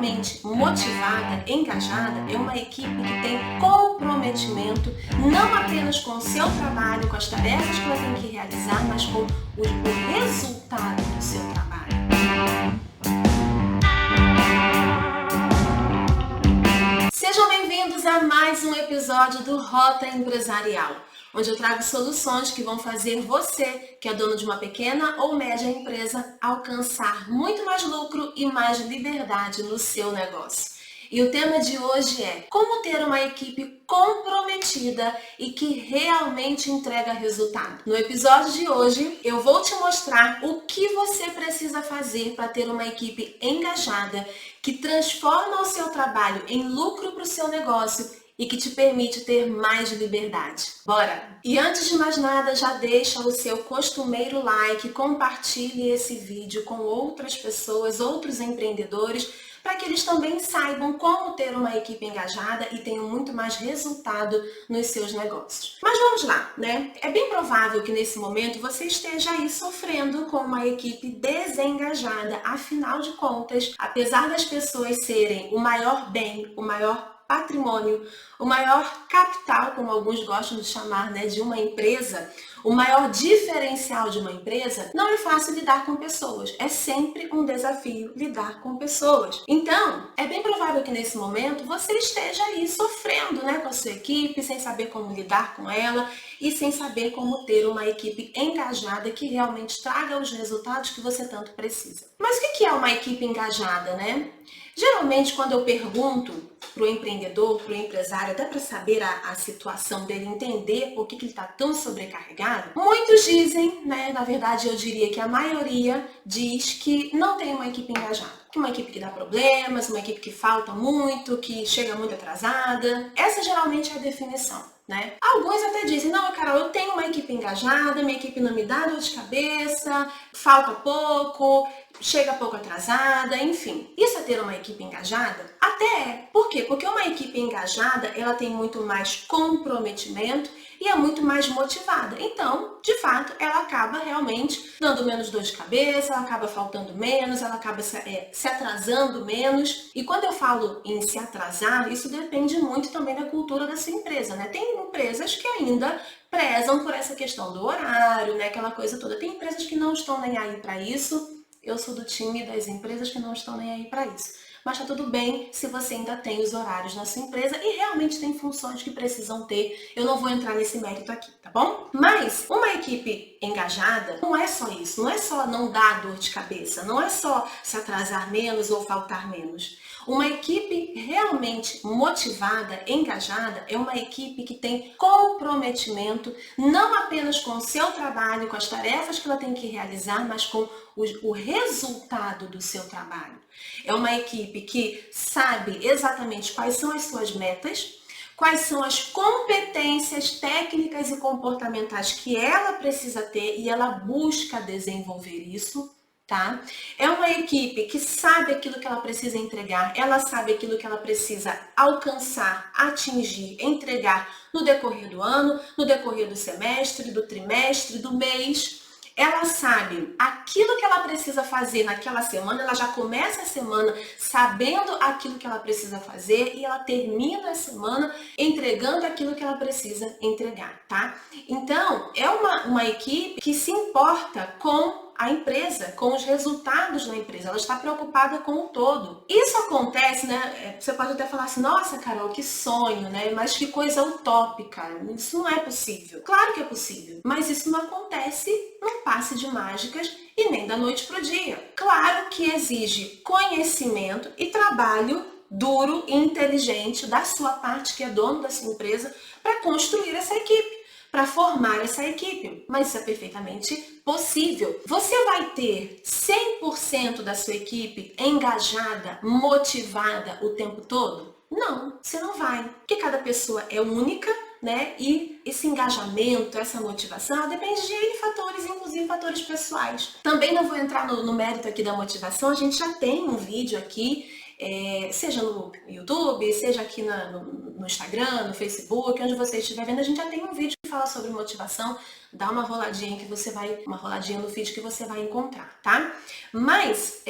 realmente motivada, engajada, é uma equipe que tem comprometimento, não apenas com o seu trabalho, com as tarefas que ela tem que realizar, mas com o resultado do seu trabalho. Sejam bem-vindos a mais um episódio do Rota Empresarial, onde eu trago soluções que vão fazer você, que é dono de uma pequena ou média empresa, alcançar muito mais lucro e mais liberdade no seu negócio. E o tema de hoje é como ter uma equipe comprometida e que realmente entrega resultado. No episódio de hoje, eu vou te mostrar o que você precisa fazer para ter uma equipe engajada, que transforma o seu trabalho em lucro para o seu negócio e que te permite ter mais liberdade. Bora! E antes de mais nada, já deixa o seu costumeiro like, compartilhe esse vídeo com outras pessoas, outros empreendedores, para que eles também saibam como ter uma equipe engajada e tenham muito mais resultado nos seus negócios. Mas vamos lá, né? É bem provável que nesse momento você esteja aí sofrendo com uma equipe desengajada. Afinal de contas, apesar das pessoas serem o maior bem, o maior patrimônio, o maior capital, como alguns gostam de chamar, né, de uma empresa, o maior diferencial de uma empresa, não é fácil lidar com pessoas. É sempre um desafio lidar com pessoas. Então, é bem provável que nesse momento você esteja aí sofrendo, né, com a sua equipe, sem saber como lidar com ela e sem saber como ter uma equipe engajada que realmente traga os resultados que você tanto precisa. Mas o que é uma equipe engajada, né? Geralmente, quando eu pergunto para o empreendedor, para o empresário, até para saber a situação dele, entender por que ele está tão sobrecarregado, muitos dizem, né, na verdade eu diria que a maioria diz que não tem uma equipe engajada. Que uma equipe que dá problemas, uma equipe que falta muito, que chega muito atrasada. Essa geralmente é a definição, né? Alguns até dizem, não, Carol, eu tenho uma equipe engajada, minha equipe não me dá dor de cabeça, falta pouco, chega pouco atrasada, enfim. Isso é ter uma equipe engajada? Até é. Por quê? Porque uma equipe engajada, ela tem muito mais comprometimento e é muito mais motivada. Então, de fato, ela acaba realmente dando menos dor de cabeça, ela acaba faltando menos, ela acaba se atrasando menos. E quando eu falo em se atrasar, isso depende muito também da cultura da sua empresa, né? Tem empresas que ainda prezam por essa questão do horário, né? Aquela coisa toda. Tem empresas que não estão nem aí para isso. Eu sou do time das empresas que não estão nem aí para isso. Mas tá tudo bem se você ainda tem os horários na sua empresa e realmente tem funções que precisam ter. Eu não vou entrar nesse mérito aqui, tá bom? Mas uma equipe engajada não é só isso. Não é só não dar dor de cabeça. Não é só se atrasar menos ou faltar menos. Uma equipe realmente motivada, engajada, é uma equipe que tem comprometimento, não apenas com o seu trabalho, com as tarefas que ela tem que realizar, mas com o resultado do seu trabalho. É uma equipe que sabe exatamente quais são as suas metas, quais são as competências técnicas e comportamentais que ela precisa ter e ela busca desenvolver isso. Tá? É uma equipe que sabe aquilo que ela precisa entregar, ela sabe aquilo que ela precisa alcançar, atingir, entregar no decorrer do ano, no decorrer do semestre, do trimestre, do mês. Ela sabe aquilo que ela precisa fazer naquela semana, ela já começa a semana sabendo aquilo que ela precisa fazer e ela termina a semana entregando aquilo que ela precisa entregar, tá? Então, é uma equipe que se importa com a empresa, com os resultados da empresa, ela está preocupada com o todo. Isso acontece, né? Você pode até falar assim, nossa, Carol, que sonho, né? Mas que coisa utópica, isso não é possível. Claro que é possível, mas isso não acontece num passe de mágicas e nem da noite pro dia. Claro que exige conhecimento e trabalho duro e inteligente da sua parte, que é dono da sua empresa, para construir essa equipe, para formar essa equipe, mas isso é perfeitamente possível. Você vai ter 100% da sua equipe engajada, motivada o tempo todo? Não, você não vai, porque cada pessoa é única, né? E esse engajamento, essa motivação, depende de N fatores, inclusive fatores pessoais. Também não vou entrar no mérito aqui da motivação, a gente já tem um vídeo aqui, seja no YouTube, seja aqui no Instagram, no Facebook, onde você estiver vendo, a gente já tem um vídeo fala sobre motivação, dá uma roladinha uma roladinha no feed que você vai encontrar, tá? Mas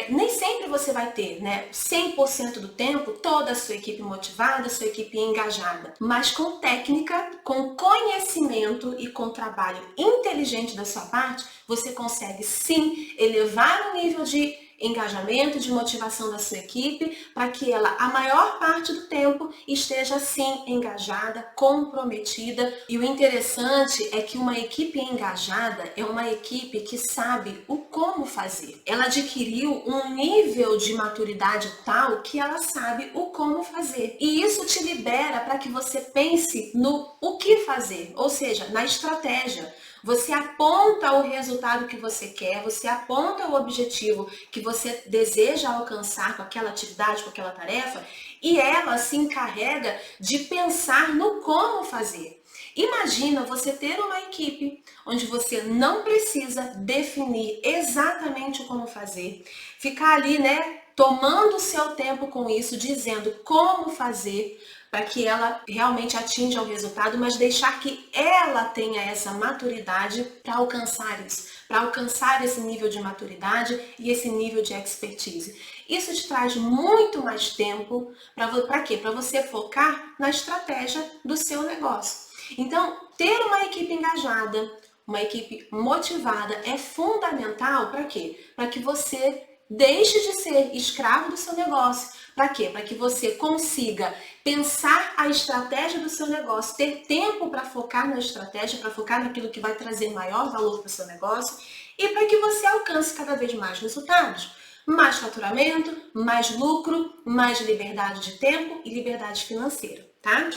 nem sempre você vai ter, né, 100% do tempo toda a sua equipe motivada, sua equipe engajada. Mas com técnica, com conhecimento e com trabalho inteligente da sua parte, você consegue sim elevar o nível de engajamento, de motivação da sua equipe, para que ela, a maior parte do tempo, esteja sim engajada, comprometida. E o interessante é que uma equipe engajada é uma equipe que sabe o como fazer. Ela adquiriu um nível de maturidade tal que ela sabe o como fazer. E isso te libera para que você pense no o que fazer, ou seja, na estratégia. Você aponta o resultado que você quer, você aponta o objetivo que você deseja alcançar com aquela atividade, com aquela tarefa, e ela se encarrega de pensar no como fazer. Imagina você ter uma equipe onde você não precisa definir exatamente o como fazer, ficar ali, né, tomando o seu tempo com isso, dizendo como fazer, para que ela realmente atinja o resultado, mas deixar que ela tenha essa maturidade para alcançar isso, para alcançar esse nível de maturidade e esse nível de expertise. Isso te traz muito mais tempo para quê? Para você focar na estratégia do seu negócio. Então, ter uma equipe engajada, uma equipe motivada é fundamental para quê? Para que você deixe de ser escravo do seu negócio. Para quê? Para que você consiga pensar a estratégia do seu negócio, ter tempo para focar na estratégia, para focar naquilo que vai trazer maior valor para o seu negócio e para que você alcance cada vez mais resultados. Mais faturamento, mais lucro, mais liberdade de tempo e liberdade financeira, tá?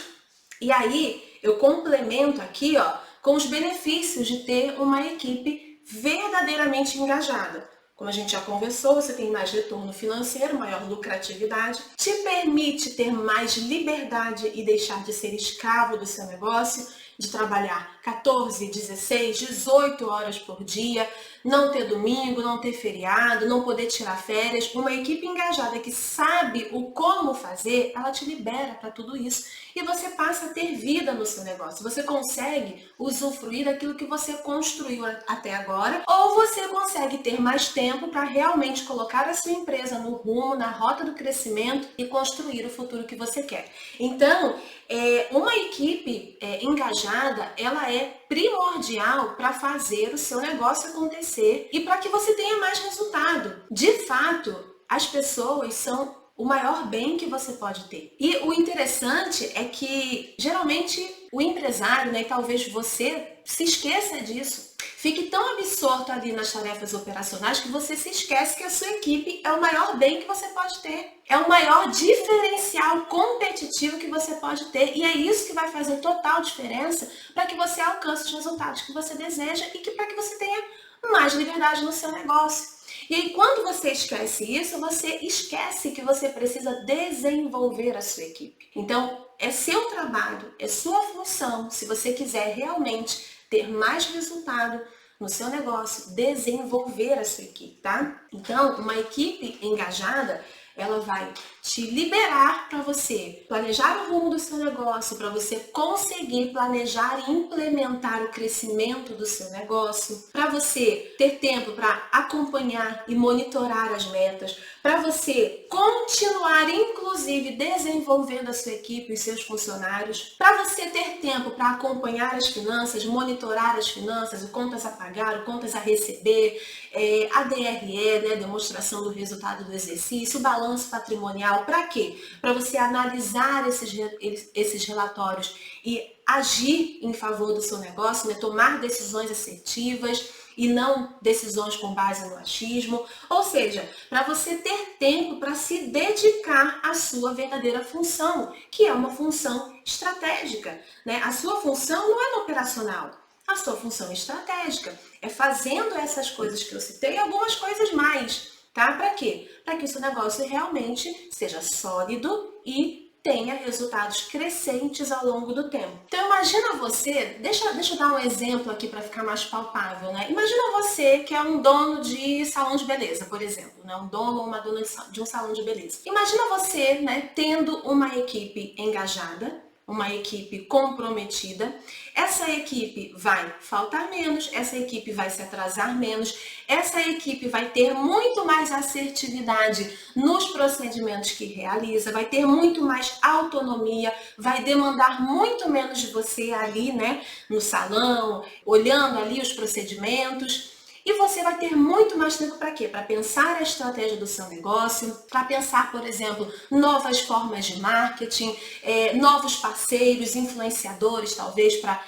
E aí, eu complemento aqui, ó, com os benefícios de ter uma equipe verdadeiramente engajada. Como a gente já conversou, você tem mais retorno financeiro, maior lucratividade, te permite ter mais liberdade e deixar de ser escravo do seu negócio, de trabalhar 14, 16, 18 horas por dia, não ter domingo, não ter feriado, não poder tirar férias. Uma equipe engajada que sabe o como fazer, ela te libera para tudo isso. E você passa a ter vida no seu negócio. Você consegue usufruir daquilo que você construiu até agora, ou você consegue ter mais tempo para realmente colocar a sua empresa no rumo, na rota do crescimento e construir o futuro que você quer. Então, uma equipe engajada, ela é primordial para fazer o seu negócio acontecer e para que você tenha mais resultado. De fato, as pessoas são o maior bem que você pode ter. E o interessante é que, geralmente, o empresário, né, e talvez você se esqueça disso, fique tão absorto ali nas tarefas operacionais que você se esquece que a sua equipe é o maior bem que você pode ter. É o maior diferencial competitivo que você pode ter. E é isso que vai fazer total diferença para que você alcance os resultados que você deseja e para que você tenha mais liberdade no seu negócio. E aí, quando você esquece isso, você esquece que você precisa desenvolver a sua equipe. Então, é seu trabalho, é sua função, se você quiser realmente ter mais resultado no seu negócio, desenvolver a sua equipe, tá? Então, uma equipe engajada, ela vai te liberar para você planejar o rumo do seu negócio, para você conseguir planejar e implementar o crescimento do seu negócio, para você ter tempo para acompanhar e monitorar as metas, para você continuar, inclusive, desenvolvendo a sua equipe e seus funcionários, para você ter tempo para acompanhar as finanças, monitorar as finanças, o contas a pagar, o contas a receber, a DRE, né, demonstração do resultado do exercício, o balanço patrimonial. Para quê? Para você analisar esses relatórios e agir em favor do seu negócio, né, tomar decisões assertivas e não decisões com base no achismo. Ou seja, para você ter tempo para se dedicar à sua verdadeira função, que é uma função estratégica, né? A sua função não é no operacional. A sua função estratégica é fazendo essas coisas que eu citei e algumas coisas mais, tá? Para quê? Para que o seu negócio realmente seja sólido e tenha resultados crescentes ao longo do tempo. Então imagina você, deixa eu dar um exemplo aqui para ficar mais palpável, né? Imagina você que é um dono de salão de beleza, por exemplo, né? Um dono ou uma dona de um salão de beleza. Imagina você, né, tendo uma equipe engajada, uma equipe comprometida. Essa equipe vai faltar menos, essa equipe vai se atrasar menos, essa equipe vai ter muito mais assertividade nos procedimentos que realiza, vai ter muito mais autonomia, vai demandar muito menos de você ali, né, no salão, olhando ali os procedimentos. E você vai ter muito mais tempo para quê? Para pensar a estratégia do seu negócio, para pensar, por exemplo, novas formas de marketing, novos parceiros, influenciadores, talvez, para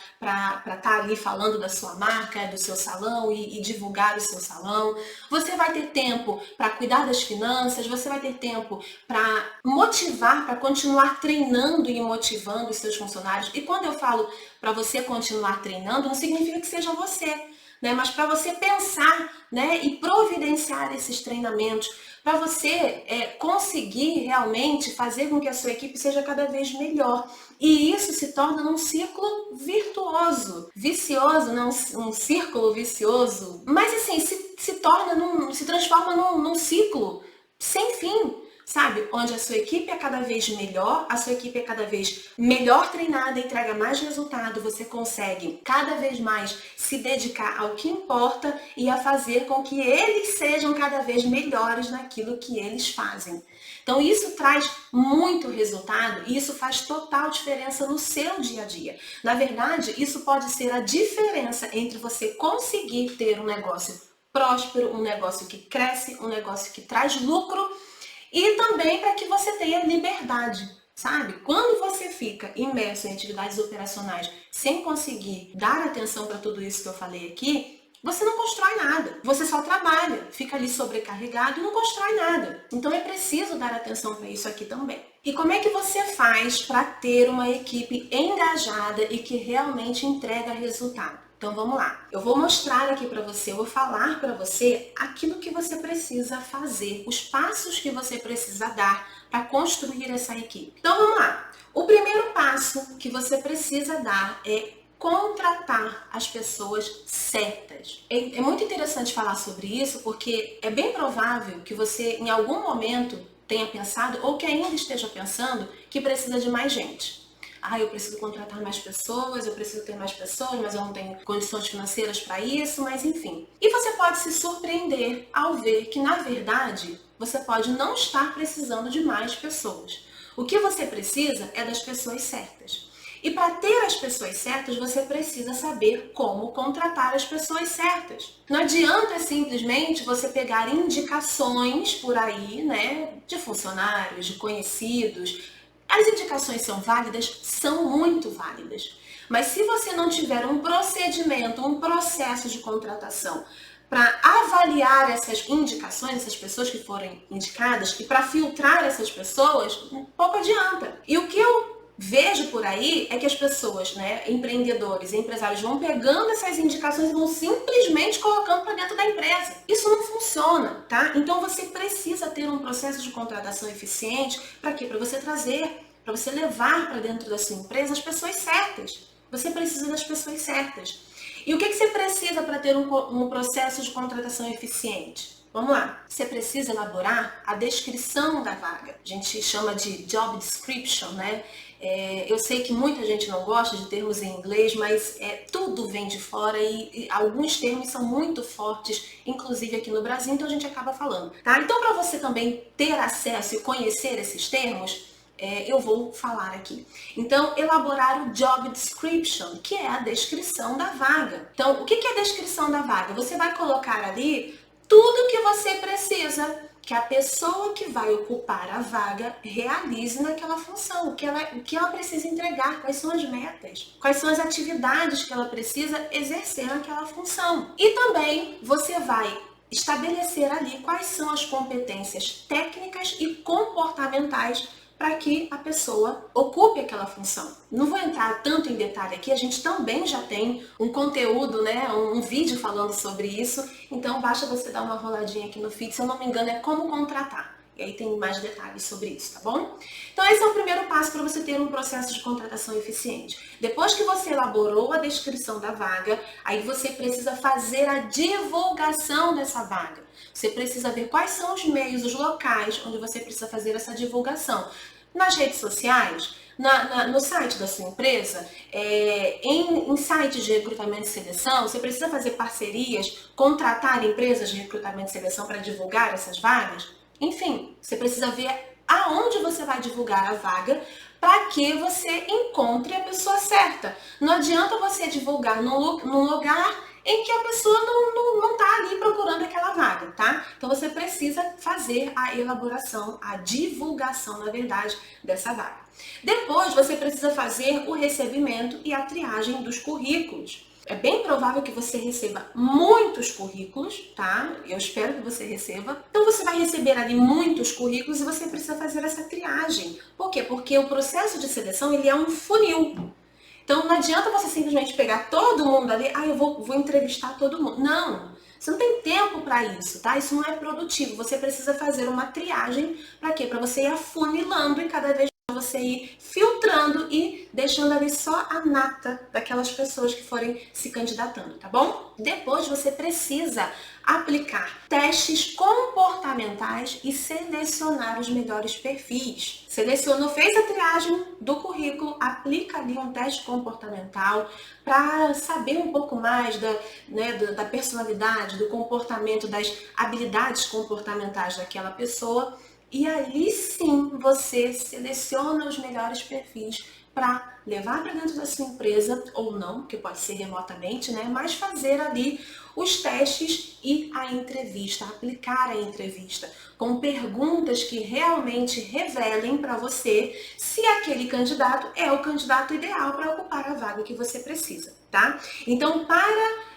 estar ali falando da sua marca, do seu salão e divulgar o seu salão. Você vai ter tempo para cuidar das finanças, você vai ter tempo para motivar, para continuar treinando e motivando os seus funcionários. E quando eu falo para você continuar treinando, não significa que seja você, né? Mas para você pensar, né, e providenciar esses treinamentos, para você conseguir realmente fazer com que a sua equipe seja cada vez melhor. E isso se torna um círculo virtuoso, vicioso, não um círculo vicioso, mas assim, se transforma num ciclo sem fim. Sabe? Onde a sua equipe é cada vez melhor, a sua equipe é cada vez melhor treinada, entrega mais resultado, você consegue cada vez mais se dedicar ao que importa e a fazer com que eles sejam cada vez melhores naquilo que eles fazem. Então isso traz muito resultado e isso faz total diferença no seu dia a dia. Na verdade, isso pode ser a diferença entre você conseguir ter um negócio próspero, um negócio que cresce, um negócio que traz lucro, e também para que você tenha liberdade, sabe? Quando você fica imerso em atividades operacionais sem conseguir dar atenção para tudo isso que eu falei aqui, você não constrói nada. Você só trabalha, fica ali sobrecarregado e não constrói nada. Então é preciso dar atenção para isso aqui também. E como é que você faz para ter uma equipe engajada e que realmente entrega resultado? Então vamos lá, eu vou mostrar aqui para você, eu vou falar para você aquilo que você precisa fazer, os passos que você precisa dar para construir essa equipe. Então vamos lá, o primeiro passo que você precisa dar é contratar as pessoas certas. É muito interessante falar sobre isso porque é bem provável que você em algum momento tenha pensado ou que ainda esteja pensando que precisa de mais gente. Eu preciso contratar mais pessoas, eu preciso ter mais pessoas, mas eu não tenho condições financeiras para isso, mas enfim. E você pode se surpreender ao ver que, na verdade, você pode não estar precisando de mais pessoas. O que você precisa é das pessoas certas. E para ter as pessoas certas, você precisa saber como contratar as pessoas certas. Não adianta simplesmente você pegar indicações por aí, né, de funcionários, de conhecidos. As indicações são válidas? São muito válidas. Mas se você não tiver um procedimento, um processo de contratação para avaliar essas indicações, essas pessoas que forem indicadas, e para filtrar essas pessoas, pouco adianta. E o que eu vejo por aí é que as pessoas, né, empreendedores e empresários vão pegando essas indicações e vão simplesmente colocando para dentro da empresa. Isso não funciona, tá? Então você precisa ter um processo de contratação eficiente. Para quê? Para você trazer, para você levar para dentro da sua empresa as pessoas certas. Você precisa das pessoas certas. E o que você precisa para ter um processo de contratação eficiente? Vamos lá, você precisa elaborar a descrição da vaga. A gente chama de job description, né? Eu sei que muita gente não gosta de termos em inglês, mas tudo vem de fora e alguns termos são muito fortes, inclusive aqui no Brasil, então a gente acaba falando, tá? Então, para você também ter acesso e conhecer esses termos, eu vou falar aqui. Então, elaborar o job description, que é a descrição da vaga. Então, o que é a descrição da vaga? Você vai colocar ali tudo que você precisa que a pessoa que vai ocupar a vaga realize naquela função, o que ela precisa entregar, quais são as metas, quais são as atividades que ela precisa exercer naquela função. E também você vai estabelecer ali quais são as competências técnicas e comportamentais para que a pessoa ocupe aquela função. Não vou entrar tanto em detalhe aqui, a gente também já tem um conteúdo, né, um vídeo falando sobre isso, então basta você dar uma roladinha aqui no feed, se eu não me engano é como contratar. E aí tem mais detalhes sobre isso, tá bom? Então esse é o primeiro passo para você ter um processo de contratação eficiente. Depois que você elaborou a descrição da vaga, aí você precisa fazer a divulgação dessa vaga. Você precisa ver quais são os meios, os locais onde você precisa fazer essa divulgação. Nas redes sociais, no site da sua empresa, em sites de recrutamento e seleção, você precisa fazer parcerias, contratar empresas de recrutamento e seleção para divulgar essas vagas. Enfim, você precisa ver aonde você vai divulgar a vaga para que você encontre a pessoa certa. Não adianta você divulgar num lugar em que a pessoa não está ali procurando aquela vaga, tá? Então você precisa fazer a elaboração, a divulgação, na verdade, dessa vaga. Depois você precisa fazer o recebimento e a triagem dos currículos. É bem provável que você receba muitos currículos, tá? Eu espero que você receba. Então você vai receber ali muitos currículos e você precisa fazer essa triagem. Por quê? Porque o processo de seleção, ele é um funil. Então não adianta você simplesmente pegar todo mundo ali, eu vou entrevistar todo mundo. Não, você não tem tempo para isso, tá? Isso não é produtivo. Você precisa fazer uma triagem para quê? Para você ir afunilando e cada vez você ir filtrando e deixando ali só a nata daquelas pessoas que forem se candidatando, tá bom? Depois você precisa aplicar testes comportamentais e selecionar os melhores perfis. Selecionou, fez a triagem do currículo, aplica ali um teste comportamental para saber um pouco mais da personalidade, do comportamento, das habilidades comportamentais daquela pessoa. E ali sim você seleciona os melhores perfis para levar para dentro da sua empresa, ou não, que pode ser remotamente, né? Mas fazer ali os testes e a entrevista, aplicar a entrevista com perguntas que realmente revelem para você se aquele candidato é o candidato ideal para ocupar a vaga que você precisa, tá? Então, para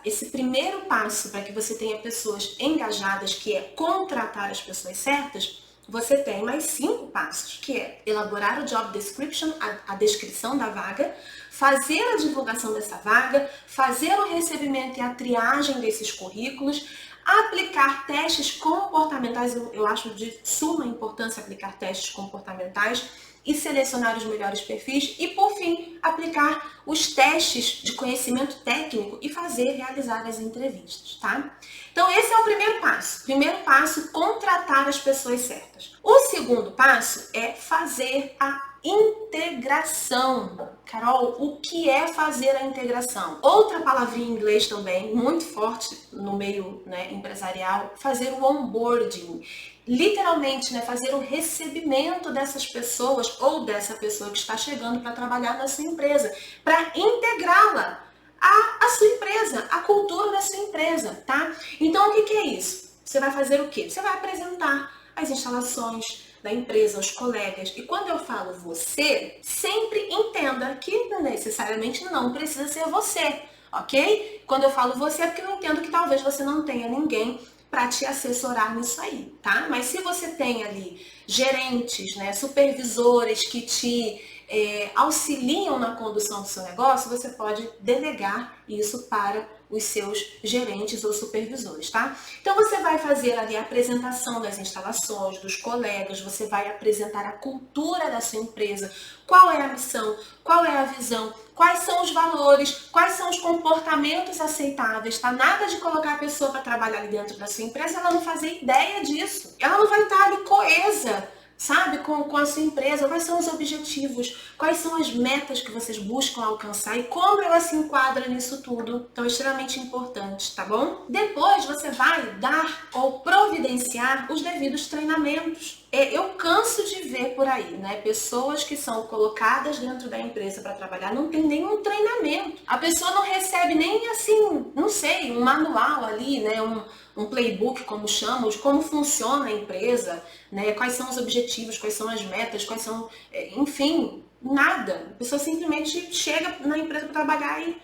esse primeiro passo para que você tenha pessoas engajadas, que é contratar as pessoas certas, você tem mais 5 passos, que é elaborar o job description, a descrição da vaga, fazer a divulgação dessa vaga, fazer o recebimento e a triagem desses currículos, aplicar testes comportamentais, eu acho de suma importância aplicar testes comportamentais, e selecionar os melhores perfis e, por fim, aplicar os testes de conhecimento técnico e realizar as entrevistas, tá? Então, esse é o primeiro passo. Primeiro passo, contratar as pessoas certas. O segundo passo é fazer a integração. Carol, o que é fazer a integração? Outra palavrinha em inglês também, muito forte no meio, né, empresarial, fazer o onboarding. Literalmente, né, fazer o recebimento dessas pessoas ou dessa pessoa que está chegando para trabalhar na sua empresa, para integrá-la à sua empresa, à cultura da sua empresa, tá? Então, o que é isso? Você vai fazer o quê? Você vai apresentar as instalações da empresa, aos colegas. E quando eu falo você, sempre entenda que necessariamente não precisa ser você, ok? Quando eu falo você é porque eu entendo que talvez você não tenha ninguém para te assessorar nisso aí, tá? Mas se você tem ali gerentes, né, supervisores que te auxiliam na condução do seu negócio, você pode delegar isso para os seus gerentes ou supervisores, tá? Então você vai fazer ali a apresentação das instalações, dos colegas, você vai apresentar a cultura da sua empresa, qual é a missão, qual é a visão, quais são os valores, quais são os comportamentos aceitáveis, tá? Nada de colocar a pessoa para trabalhar ali dentro da sua empresa, ela não fazer ideia disso. Ela não vai estar ali coesa, sabe, com a sua empresa, quais são os objetivos, quais são as metas que vocês buscam alcançar e como ela se enquadra nisso tudo. Então, é extremamente importante, tá bom? Depois, você vai dar ou providenciar os devidos treinamentos. Eu canso de ver por aí, né, pessoas que são colocadas dentro da empresa para trabalhar, não tem nenhum treinamento. A pessoa não recebe nem, assim, não sei, um manual ali, né, um playbook, como chamam, de como funciona a empresa, né? Quais são os objetivos, quais são as metas, quais são, enfim, nada. A pessoa simplesmente chega na empresa para trabalhar e,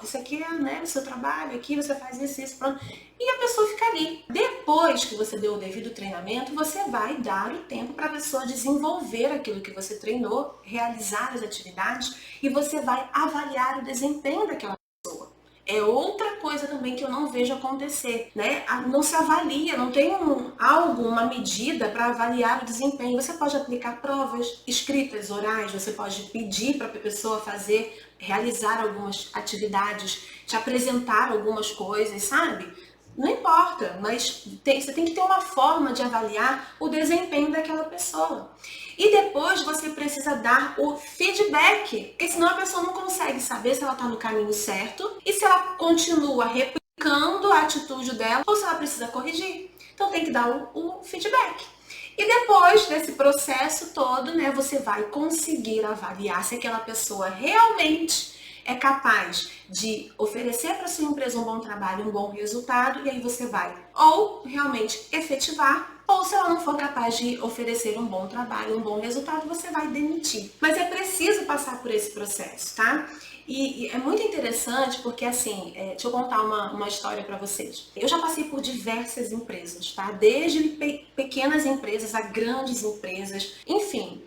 isso aqui é, né, o seu trabalho, aqui você faz isso, pronto. E a pessoa fica ali. Depois que você deu o devido treinamento, você vai dar o tempo para a pessoa desenvolver aquilo que você treinou, realizar as atividades e você vai avaliar o desempenho daquela pessoa. É outra coisa também que eu não vejo acontecer, né? Não se avalia, não tem uma medida para avaliar o desempenho. Você pode aplicar provas escritas, orais, você pode pedir para a pessoa realizar algumas atividades, te apresentar algumas coisas, sabe? Não importa, mas você tem que ter uma forma de avaliar o desempenho daquela pessoa. E depois você precisa dar o feedback, porque senão a pessoa não consegue saber se ela está no caminho certo e se ela continua replicando a atitude dela ou se ela precisa corrigir. Então tem que dar o feedback. E depois desse processo todo, né, você vai conseguir avaliar se aquela pessoa realmente é capaz de oferecer para sua empresa um bom trabalho, um bom resultado, e aí você vai ou realmente efetivar, ou se ela não for capaz de oferecer um bom trabalho, um bom resultado, você vai demitir. Mas é preciso passar por esse processo, tá? E é muito interessante porque, assim, deixa eu contar uma história para vocês. Eu já passei por diversas empresas, tá? Desde pequenas empresas a grandes empresas, enfim,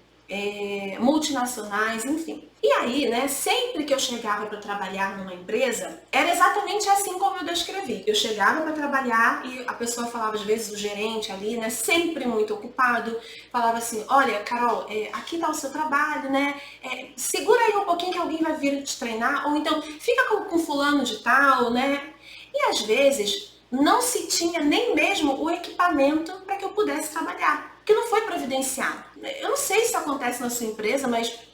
multinacionais, enfim. E aí, né, sempre que eu chegava para trabalhar numa empresa, era exatamente assim como eu descrevi. Eu chegava para trabalhar e a pessoa falava, às vezes, o gerente ali, né, sempre muito ocupado, falava assim, olha, Carol, aqui tá o seu trabalho, né, segura aí um pouquinho que alguém vai vir te treinar, ou então fica com fulano de tal, né, e às vezes não se tinha nem mesmo o equipamento para que eu pudesse trabalhar, porque não foi providenciado. Eu não sei se isso acontece na sua empresa, mas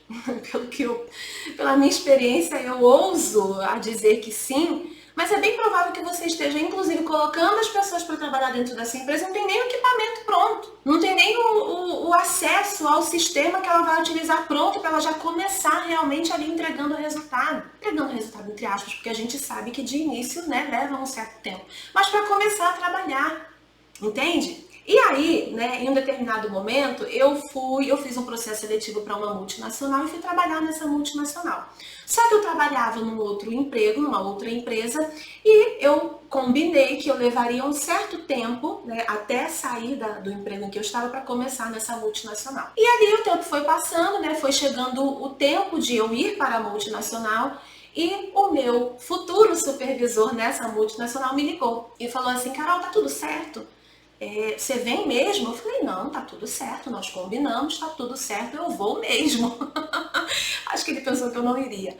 pela minha experiência eu ouso a dizer que sim, mas é bem provável que você esteja inclusive colocando as pessoas para trabalhar dentro dessa empresa, não tem nem o equipamento pronto, não tem nem o acesso ao sistema que ela vai utilizar pronto para ela já começar realmente ali entregando resultado entre aspas, porque a gente sabe que de início, né, leva um certo tempo, mas para começar a trabalhar, entende? E aí, né, em um determinado momento, eu fiz um processo seletivo para uma multinacional e fui trabalhar nessa multinacional. Só que eu trabalhava num outro emprego, numa outra empresa, e eu combinei que eu levaria um certo tempo, né, até sair do emprego em que eu estava para começar nessa multinacional. E ali o tempo foi passando, né, foi chegando o tempo de eu ir para a multinacional, e o meu futuro supervisor nessa multinacional me ligou e falou assim, Carol, tá tudo certo? Você vem mesmo? Eu falei, não, tá tudo certo, nós combinamos, tá tudo certo, eu vou mesmo. Acho que ele pensou que eu não iria.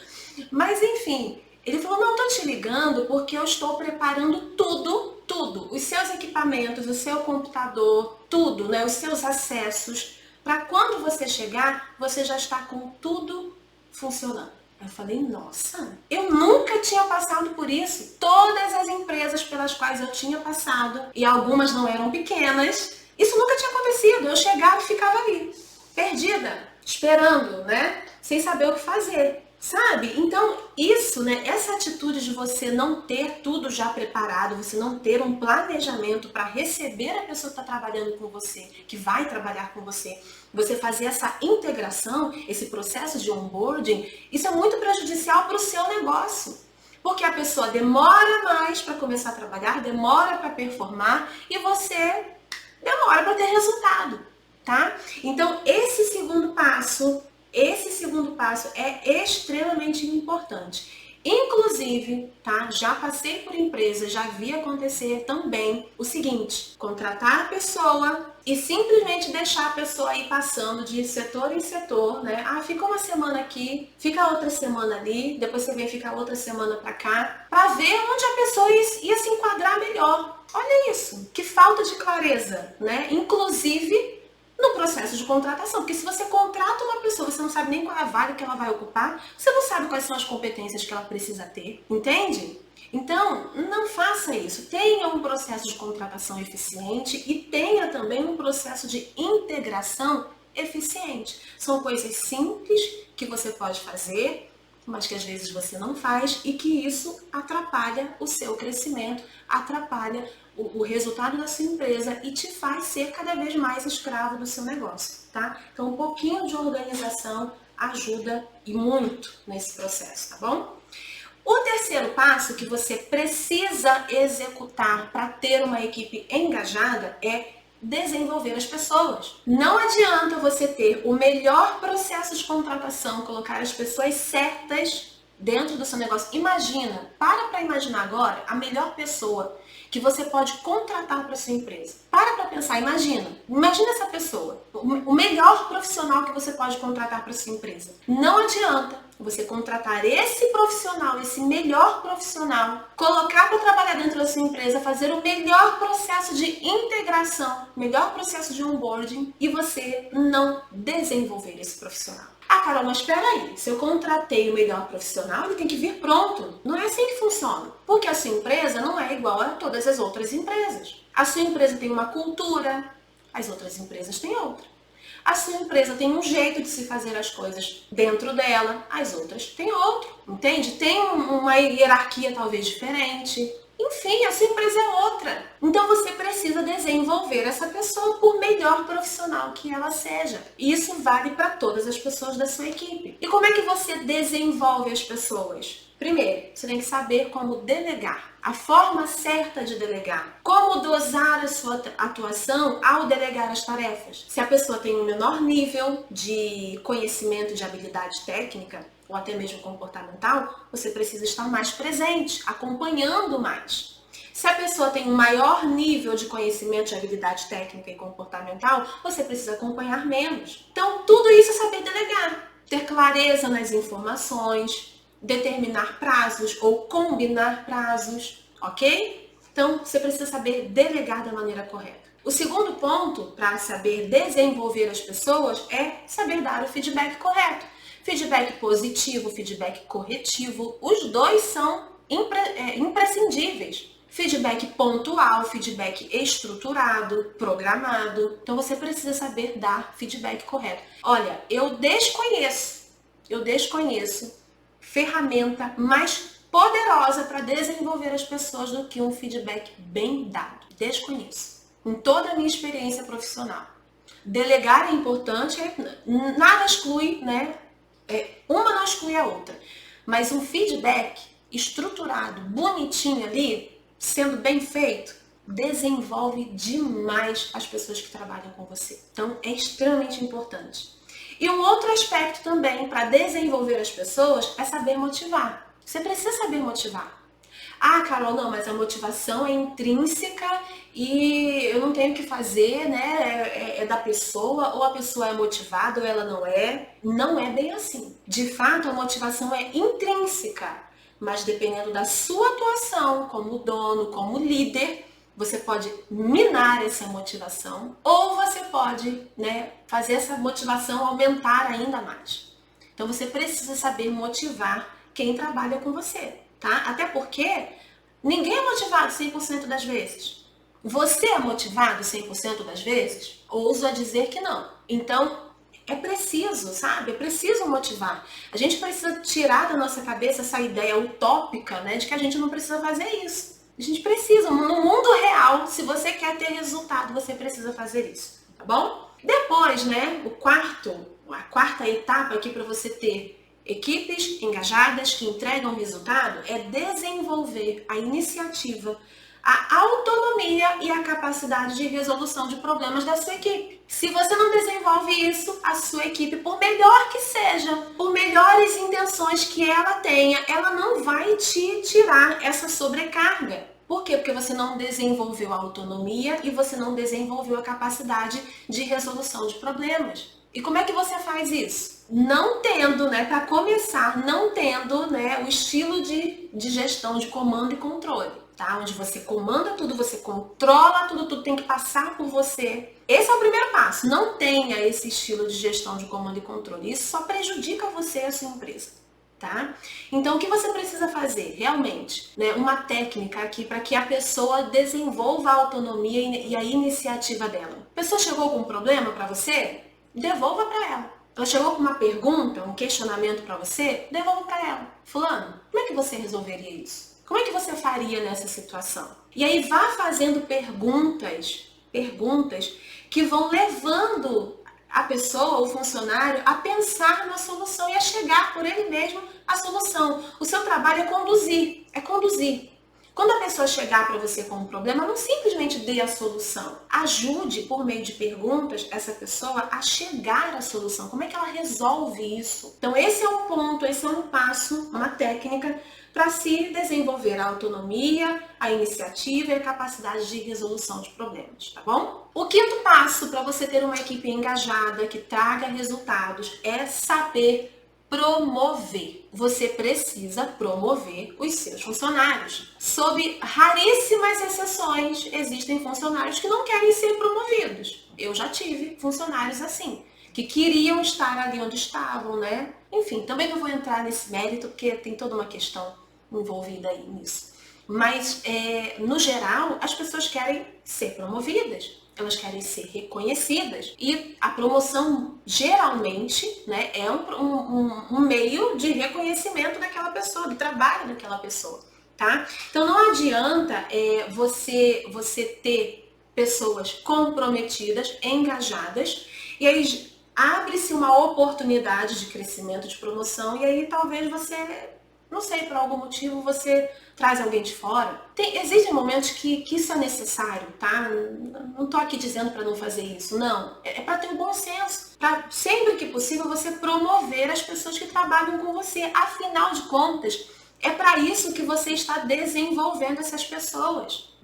Mas enfim, ele falou, não, tô te ligando porque eu estou preparando tudo, os seus equipamentos, o seu computador, tudo, né, os seus acessos, para quando você chegar, você já está com tudo funcionando. Eu falei, nossa, eu nunca tinha passado por isso. Todas as empresas pelas quais eu tinha passado, e algumas não eram pequenas, isso nunca tinha acontecido. Eu chegava e ficava ali, perdida, esperando, né? Sem saber o que fazer. Sabe? Então, isso, né? Essa atitude de você não ter tudo já preparado, você não ter um planejamento para receber a pessoa que está trabalhando com você, que vai trabalhar com você, você fazer essa integração, esse processo de onboarding, isso é muito prejudicial para o seu negócio. Porque a pessoa demora mais para começar a trabalhar, demora para performar e você demora para ter resultado, tá? Então, esse segundo passo é extremamente importante. Inclusive, tá? Já passei por empresa, já vi acontecer também o seguinte, contratar a pessoa e simplesmente deixar a pessoa ir passando de setor em setor, né? Ah, fica uma semana aqui, fica outra semana ali, depois você vem ficar outra semana pra cá, pra ver onde a pessoa ia se enquadrar melhor. Olha isso, que falta de clareza, né? Inclusive no processo de contratação, porque se você contrata uma pessoa, você não sabe nem qual é a vaga que ela vai ocupar, você não sabe quais são as competências que ela precisa ter, entende? Então, não faça isso. Tenha um processo de contratação eficiente e tenha também um processo de integração eficiente. São coisas simples que você pode fazer, mas que às vezes você não faz e que isso atrapalha o seu crescimento, atrapalha o resultado da sua empresa e te faz ser cada vez mais escravo do seu negócio, tá? Então, um pouquinho de organização ajuda e muito nesse processo, tá bom? O terceiro passo que você precisa executar para ter uma equipe engajada é desenvolver as pessoas. Não adianta você ter o melhor processo de contratação, colocar as pessoas certas dentro do seu negócio. Imagina, para imaginar agora a melhor pessoa que você pode contratar para sua empresa. Para pensar, imagina essa pessoa, o melhor profissional que você pode contratar para sua empresa. Não adianta você contratar esse profissional, esse melhor profissional, colocar para trabalhar dentro da sua empresa, fazer o melhor processo de integração, melhor processo de onboarding e você não desenvolver esse profissional. Ah, Carol, mas espera aí, se eu contratei o melhor profissional, ele tem que vir pronto. Não é assim que funciona. Porque a sua empresa não é igual a todas as outras empresas. A sua empresa tem uma cultura, as outras empresas têm outra. A sua empresa tem um jeito de se fazer as coisas dentro dela, as outras têm outro, entende? Tem uma hierarquia talvez diferente. Enfim, a sua empresa é outra. Então você precisa desenvolver essa pessoa por melhor profissional que ela seja. E isso vale para todas as pessoas da sua equipe. E como é que você desenvolve as pessoas? Primeiro, você tem que saber como delegar, a forma certa de delegar, como dosar a sua atuação ao delegar as tarefas. Se a pessoa tem um menor nível de conhecimento, de habilidade técnica, ou até mesmo comportamental, você precisa estar mais presente, acompanhando mais. Se a pessoa tem um maior nível de conhecimento, de habilidade técnica e comportamental, você precisa acompanhar menos. Então, tudo isso é saber delegar, ter clareza nas informações, determinar prazos ou combinar prazos, ok? Então, você precisa saber delegar da maneira correta. O segundo ponto para saber desenvolver as pessoas é saber dar o feedback correto. Feedback positivo, feedback corretivo, os dois são imprescindíveis. Feedback pontual, feedback estruturado, programado. Então você precisa saber dar feedback correto. Olha, eu desconheço ferramenta mais poderosa para desenvolver as pessoas do que um feedback bem dado. Desconheço. Em toda a minha experiência profissional. Delegar é importante, nada exclui, né? Uma não exclui a outra, mas um feedback estruturado, bonitinho ali, sendo bem feito, desenvolve demais as pessoas que trabalham com você. Então, é extremamente importante. E um outro aspecto também para desenvolver as pessoas é saber motivar. Você precisa saber motivar. Ah, Carol, não, mas a motivação é intrínseca e eu não tenho o que fazer, né? É da pessoa, ou a pessoa é motivada ou ela não é. Não é bem assim. De fato, a motivação é intrínseca, mas dependendo da sua atuação como dono, como líder, você pode minar essa motivação ou você pode, né, fazer essa motivação aumentar ainda mais. Então, você precisa saber motivar quem trabalha com você. Tá? Até porque ninguém é motivado 100% das vezes. Você é motivado 100% das vezes? Ouso a dizer que não. Então, é preciso, sabe? É preciso motivar. A gente precisa tirar da nossa cabeça essa ideia utópica, né, de que a gente não precisa fazer isso. A gente precisa. No mundo real, se você quer ter resultado, você precisa fazer isso. Tá bom? Depois, né, a quarta etapa aqui para você ter equipes engajadas que entregam resultado é desenvolver a iniciativa, a autonomia e a capacidade de resolução de problemas da sua equipe. Se você não desenvolve isso, a sua equipe, por melhor que seja, por melhores intenções que ela tenha, ela não vai te tirar essa sobrecarga. Por quê? Porque você não desenvolveu a autonomia e você não desenvolveu a capacidade de resolução de problemas. E como é que você faz isso? Não tendo, né, para começar, não tendo, né, o estilo de gestão de comando e controle, tá? Onde você comanda tudo, você controla tudo, tudo tem que passar por você. Esse é o primeiro passo. Não tenha esse estilo de gestão de comando e controle. Isso só prejudica você e a sua empresa, tá? Então, o que você precisa fazer, realmente, né, uma técnica aqui para que a pessoa desenvolva a autonomia e a iniciativa dela. A pessoa chegou com um problema para você? Devolva para ela. Ela chegou com uma pergunta, um questionamento para você? Devolva para ela. Fulano, como é que você resolveria isso? Como é que você faria nessa situação? E aí vá fazendo perguntas que vão levando a pessoa, o funcionário, a pensar na solução e a chegar por ele mesmo à solução. O seu trabalho é conduzir. Quando a pessoa chegar para você com um problema, não simplesmente dê a solução. Ajude, por meio de perguntas, essa pessoa a chegar à solução. Como é que ela resolve isso? Então, esse é um ponto, esse é um passo, uma técnica para se desenvolver a autonomia, a iniciativa e a capacidade de resolução de problemas, tá bom? O quinto passo para você ter uma equipe engajada, que traga resultados, é saber promover. Você precisa promover os seus funcionários. Sob raríssimas exceções, existem funcionários que não querem ser promovidos. Eu já tive funcionários assim, que queriam estar ali onde estavam, né? Enfim, também não vou entrar nesse mérito, porque tem toda uma questão envolvida aí nisso. Mas, no geral, as pessoas querem ser promovidas. Elas querem ser reconhecidas. E a promoção, geralmente, né, é um meio de reconhecimento daquela pessoa, do trabalho daquela pessoa, tá? Então, não adianta você ter pessoas comprometidas, engajadas, e aí abre-se uma oportunidade de crescimento, de promoção, e aí talvez você, não sei, por algum motivo, você traz alguém de fora. Existem momentos que isso é necessário, tá? Não tô aqui dizendo para não fazer isso, não. É para ter um bom senso. Para sempre que possível você promover as pessoas que trabalham com você. Afinal de contas, é para isso que você está desenvolvendo essas pessoas.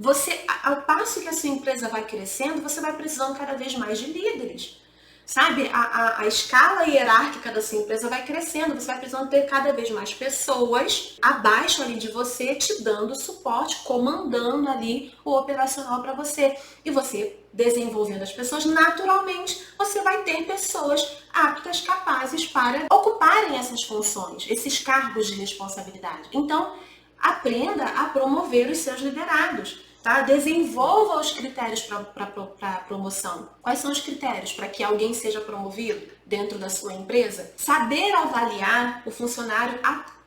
Ao passo que a sua empresa vai crescendo, você vai precisando cada vez mais de líderes. Sabe, a escala hierárquica da sua empresa vai crescendo, você vai precisando ter cada vez mais pessoas abaixo ali de você, te dando suporte, comandando ali o operacional para você. E você desenvolvendo as pessoas, naturalmente, você vai ter pessoas aptas, capazes para ocuparem essas funções, esses cargos de responsabilidade. Então, aprenda a promover os seus liderados. Tá? Desenvolva os critérios para promoção. Quais são os critérios para que alguém seja promovido dentro da sua empresa? Saber avaliar o funcionário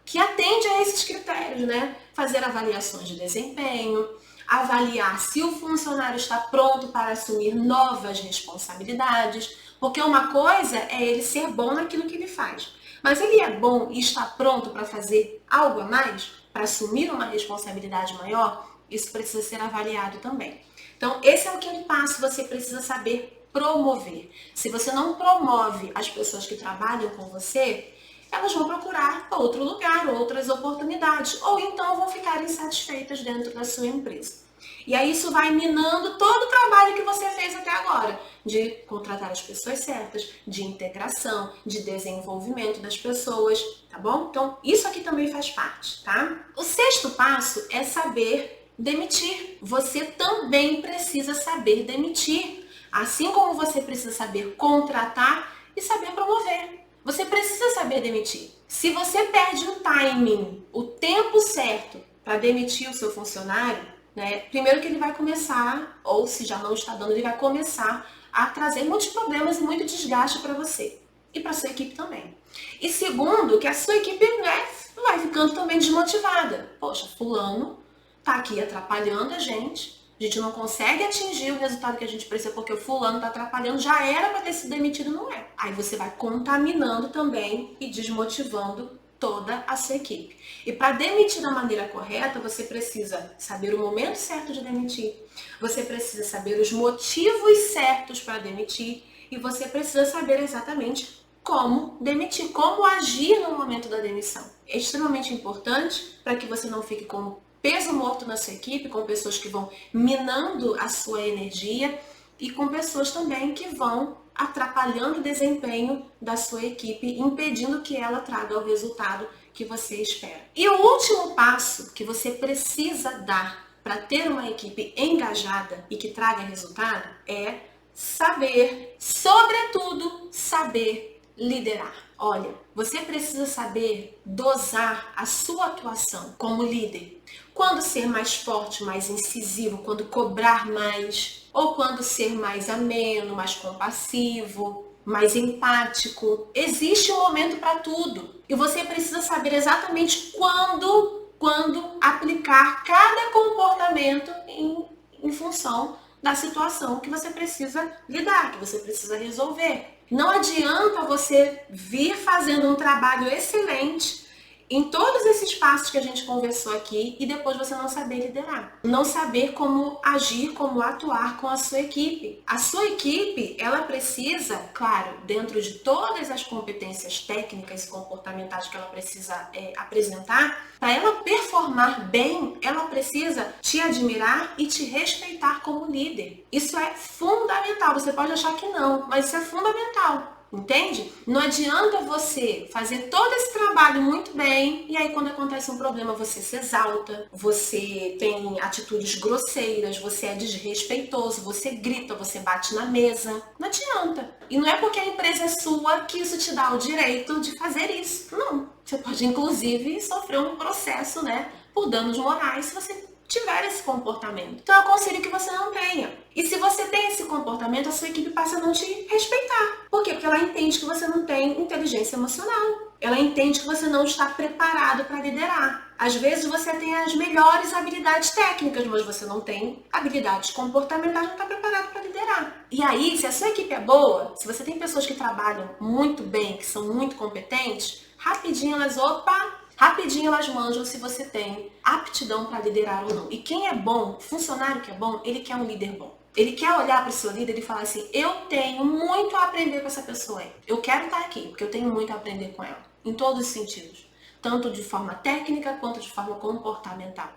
que atende a esses critérios, né? Fazer avaliações de desempenho, avaliar se o funcionário está pronto para assumir novas responsabilidades, porque uma coisa é ele ser bom naquilo que ele faz, mas ele é bom e está pronto para fazer algo a mais, para assumir uma responsabilidade maior? Isso precisa ser avaliado também. Então, esse é o quinto passo, você precisa saber promover. Se você não promove as pessoas que trabalham com você, elas vão procurar outro lugar, outras oportunidades, ou então vão ficar insatisfeitas dentro da sua empresa. E aí isso vai minando todo o trabalho que você fez até agora, de contratar as pessoas certas, de integração, de desenvolvimento das pessoas, tá bom? Então, isso aqui também faz parte, tá? O sexto passo é saber demitir. Você também precisa saber demitir, assim como você precisa saber contratar e saber promover. Você precisa saber demitir. Se você perde o timing, o tempo certo para demitir o seu funcionário, né? Primeiro que ele vai começar, ou se já não está dando, ele vai começar a trazer muitos problemas e muito desgaste para você e para sua equipe também. E segundo, que a sua equipe, né, vai ficando também desmotivada. Poxa, fulano tá aqui atrapalhando a gente não consegue atingir o resultado que a gente precisa porque o fulano tá atrapalhando, já era para ter sido demitido, não é? Aí você vai contaminando também e desmotivando toda a sua equipe. E para demitir da maneira correta, você precisa saber o momento certo de demitir, você precisa saber os motivos certos para demitir e você precisa saber exatamente como demitir, como agir no momento da demissão. É extremamente importante para que você não fique com peso morto na sua equipe, com pessoas que vão minando a sua energia e com pessoas também que vão atrapalhando o desempenho da sua equipe, impedindo que ela traga o resultado que você espera. E o último passo que você precisa dar para ter uma equipe engajada e que traga resultado é saber, sobretudo, saber liderar. Olha, você precisa saber dosar a sua atuação como líder. Quando ser mais forte, mais incisivo, quando cobrar mais, ou quando ser mais ameno, mais compassivo, mais empático. Existe um momento para tudo. E você precisa saber exatamente quando aplicar cada comportamento em função da situação que você precisa lidar, que você precisa resolver. Não adianta você vir fazendo um trabalho excelente em todos esses passos que a gente conversou aqui e depois você não saber liderar. Não saber como agir, como atuar com a sua equipe. A sua equipe, ela precisa, claro, dentro de todas as competências técnicas e comportamentais que ela precisa apresentar, para ela performar bem, ela precisa te admirar e te respeitar como líder. Isso é fundamental. Você pode achar que não, mas isso é fundamental. Entende? Não adianta você fazer todo esse trabalho muito bem e aí quando acontece um problema você se exalta, você tem atitudes grosseiras, você é desrespeitoso, você grita, você bate na mesa. Não adianta. E não é porque a empresa é sua que isso te dá o direito de fazer isso. Não. Você pode inclusive sofrer um processo, né, por danos morais se você tiver esse comportamento. Então eu aconselho que você não tenha. E se você tem esse comportamento, a sua equipe passa a não te respeitar. Por quê? Porque ela entende que você não tem inteligência emocional. Ela entende que você não está preparado para liderar. Às vezes você tem as melhores habilidades técnicas, mas você não tem habilidades comportamentais, não está preparado para liderar. E aí, se a sua equipe é boa, se você tem pessoas que trabalham muito bem, que são muito competentes, rapidinho elas manjam se você tem aptidão para liderar ou não. E quem é bom, funcionário que é bom, ele quer um líder bom. Ele quer olhar para o seu líder e falar assim, eu tenho muito a aprender com essa pessoa aí. Eu quero estar aqui, porque eu tenho muito a aprender com ela. Em todos os sentidos. Tanto de forma técnica, quanto de forma comportamental.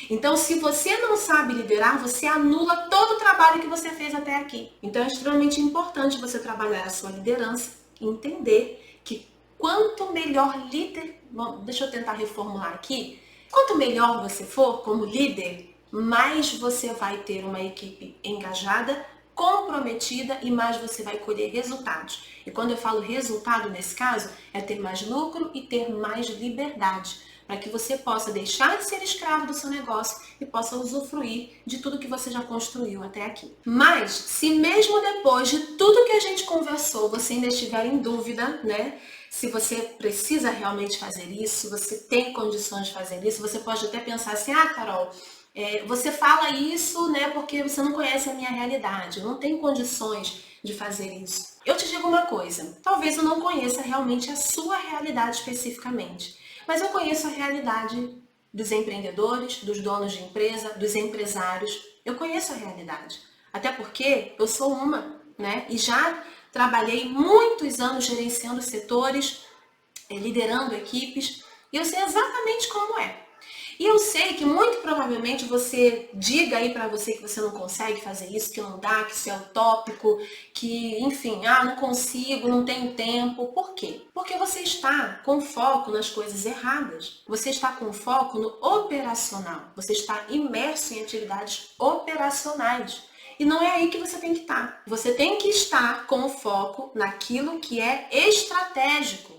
Então, se você não sabe liderar, você anula todo o trabalho que você fez até aqui. Então, é extremamente importante você trabalhar a sua liderança e entender que quanto melhor líder... Bom, deixa eu tentar reformular aqui. Quanto melhor você for como líder, mais você vai ter uma equipe engajada, comprometida e mais você vai colher resultados. E quando eu falo resultado nesse caso, é ter mais lucro e ter mais liberdade, para que você possa deixar de ser escravo do seu negócio e possa usufruir de tudo que você já construiu até aqui. Mas, se mesmo depois de tudo que a gente conversou, você ainda estiver em dúvida, né? Se você precisa realmente fazer isso, se você tem condições de fazer isso, você pode até pensar assim, Carol, você fala isso, né, porque você não conhece a minha realidade, eu não tenho condições de fazer isso. Eu te digo uma coisa, talvez eu não conheça realmente a sua realidade especificamente, mas eu conheço a realidade dos empreendedores, dos donos de empresa, dos empresários, eu conheço a realidade. Até porque eu sou uma, né, e já trabalhei muitos anos gerenciando setores, liderando equipes, e eu sei exatamente como é. E eu sei que muito provavelmente você diga aí pra você que você não consegue fazer isso, que não dá, que isso é utópico, que, enfim, não consigo, não tenho tempo. Por quê? Porque você está com foco nas coisas erradas. Você está com foco no operacional. Você está imerso em atividades operacionais. E não é aí que você tem que estar. Você tem que estar com foco naquilo que é estratégico.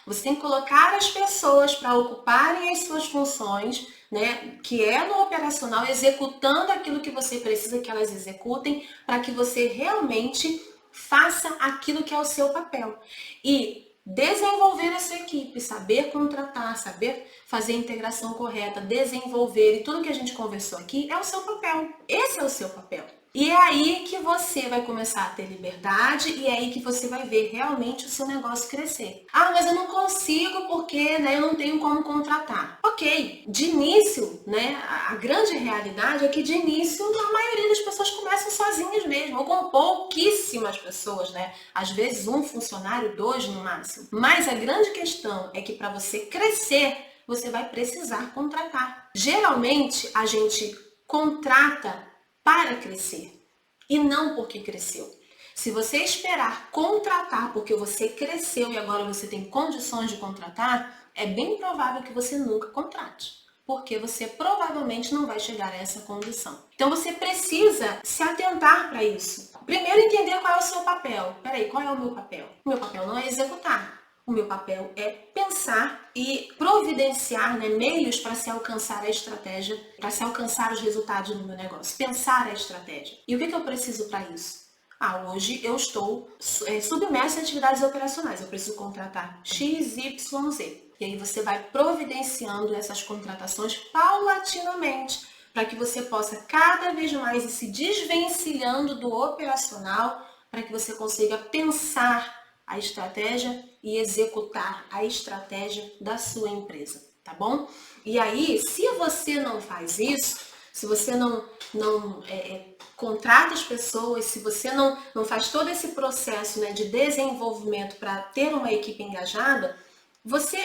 Você tem que colocar as pessoas para ocuparem as suas funções, né, que é no operacional, executando aquilo que você precisa que elas executem, para que você realmente faça aquilo que é o seu papel. E desenvolver a sua equipe, saber contratar, saber fazer a integração correta, desenvolver, e tudo que a gente conversou aqui é o seu papel. Esse é o seu papel. E é aí que você vai começar a ter liberdade e é aí que você vai ver realmente o seu negócio crescer. Mas eu não consigo porque, né, eu não tenho como contratar. Ok, de início, né, a grande realidade é que de início a maioria das pessoas começam sozinhas mesmo, ou com pouquíssimas pessoas, né? Às vezes um funcionário, 2 no máximo. Mas a grande questão é que para você crescer, você vai precisar contratar. Geralmente a gente contrata para crescer e não porque cresceu. Se você esperar contratar porque você cresceu e agora você tem condições de contratar, é bem provável que você nunca contrate, porque você provavelmente não vai chegar a essa condição. Então você precisa se atentar para isso. Primeiro entender qual é o seu papel. Peraí, qual é o meu papel? O meu papel não é executar. O meu papel é pensar e providenciar, né, meios para se alcançar a estratégia, para se alcançar os resultados no meu negócio. Pensar a estratégia. E o que eu preciso para isso? Hoje eu estou submerso em atividades operacionais. Eu preciso contratar X, Y, Z. E aí você vai providenciando essas contratações paulatinamente, para que você possa cada vez mais ir se desvencilhando do operacional, para que você consiga pensar a estratégia e executar a estratégia da sua empresa, tá bom? E aí, se você não faz isso, se você não contrata as pessoas, se você não faz todo esse processo, né, de desenvolvimento para ter uma equipe engajada, você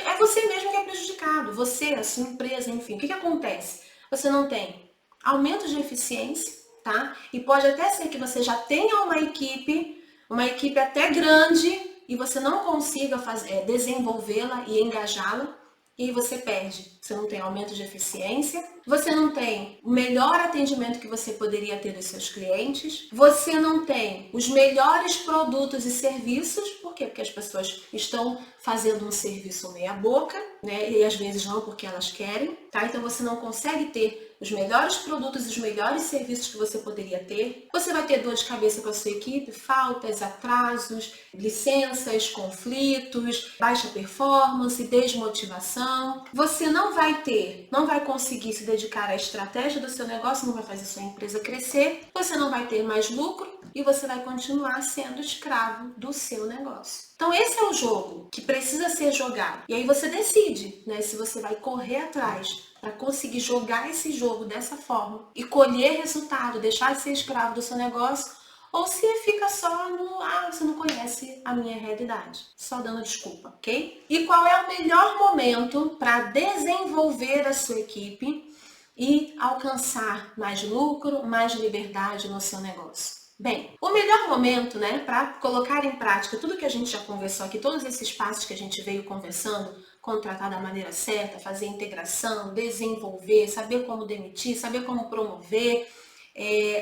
mesmo que é prejudicado, você, a sua empresa, enfim. O que acontece? Você não tem aumento de eficiência, tá? E pode até ser que você já tenha uma equipe até grande, e você não consiga desenvolvê-la e engajá-la, e aí você perde. Você não tem aumento de eficiência, você não tem o melhor atendimento que você poderia ter dos seus clientes, você não tem os melhores produtos e serviços. Por quê? Porque as pessoas estão fazendo um serviço meia boca, né? E às vezes não porque elas querem, tá? Então você não consegue ter os melhores produtos e os melhores serviços que você poderia ter. Você vai ter dor de cabeça com a sua equipe, faltas, atrasos, licenças, conflitos, baixa performance, desmotivação. Você não vai conseguir se dedicar à estratégia do seu negócio, não vai fazer sua empresa crescer, você não vai ter mais lucro e você vai continuar sendo escravo do seu negócio. Então esse é o jogo que precisa ser jogado. E aí você decide, né, se você vai correr atrás para conseguir jogar esse jogo dessa forma e colher resultado, deixar de ser escravo do seu negócio, ou se fica só no, você não conhece a minha realidade, só dando desculpa, ok? E qual é o melhor momento para desenvolver a sua equipe e alcançar mais lucro, mais liberdade no seu negócio? Bem, o melhor momento, né, para colocar em prática tudo que a gente já conversou aqui, todos esses passos que a gente veio conversando, contratar da maneira certa, fazer integração, desenvolver, saber como demitir, saber como promover,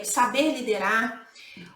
saber liderar.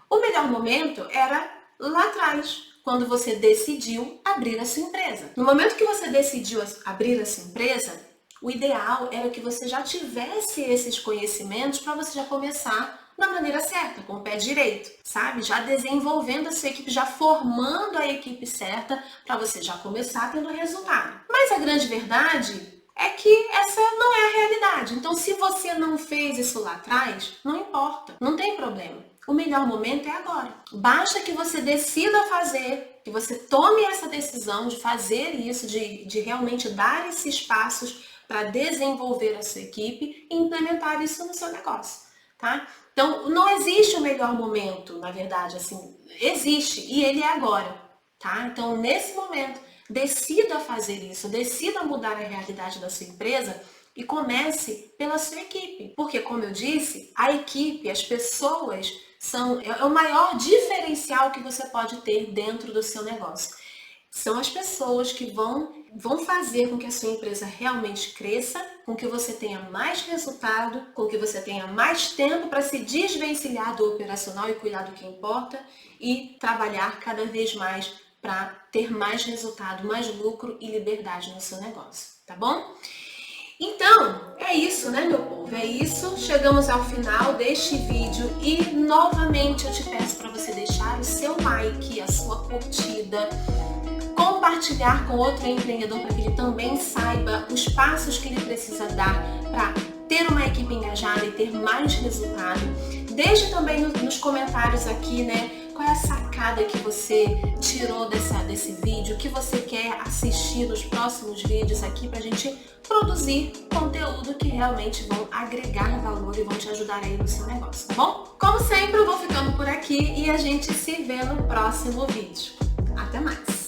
O melhor momento era lá atrás, quando você decidiu abrir a sua empresa. No momento que você decidiu abrir a sua empresa, o ideal era que você já tivesse esses conhecimentos para você já começar da maneira certa, com o pé direito, sabe? Já desenvolvendo a sua equipe, já formando a equipe certa para você já começar tendo resultado. Mas a grande verdade é que essa não é a realidade. Então, se você não fez isso lá atrás, não importa, não tem problema. O melhor momento é agora. Basta que você decida fazer, que você tome essa decisão de fazer isso, de realmente dar esses passos para desenvolver a sua equipe e implementar isso no seu negócio, tá? Então, não existe o melhor momento, na verdade, assim, existe e ele é agora, tá? Então, nesse momento, decida fazer isso, decida mudar a realidade da sua empresa e comece pela sua equipe. Porque, como eu disse, a equipe, as pessoas é o maior diferencial que você pode ter dentro do seu negócio. São as pessoas que vão fazer com que a sua empresa realmente cresça, com que você tenha mais resultado, com que você tenha mais tempo para se desvencilhar do operacional e cuidar do que importa e trabalhar cada vez mais para ter mais resultado, mais lucro e liberdade no seu negócio, tá bom? Então, é isso, né, meu povo? É isso. Chegamos ao final deste vídeo e, novamente, eu te peço para você deixar o seu like, a sua curtida, compartilhar com outro empreendedor para que ele também saiba os passos que ele precisa dar para ter uma equipe engajada e ter mais resultado. Deixe também nos comentários aqui, né, qual é a sacada que você tirou desse vídeo, o que você quer assistir nos próximos vídeos aqui pra gente produzir conteúdo que realmente vão agregar valor e vão te ajudar aí no seu negócio, tá bom? Como sempre, eu vou ficando por aqui e a gente se vê no próximo vídeo. Até mais!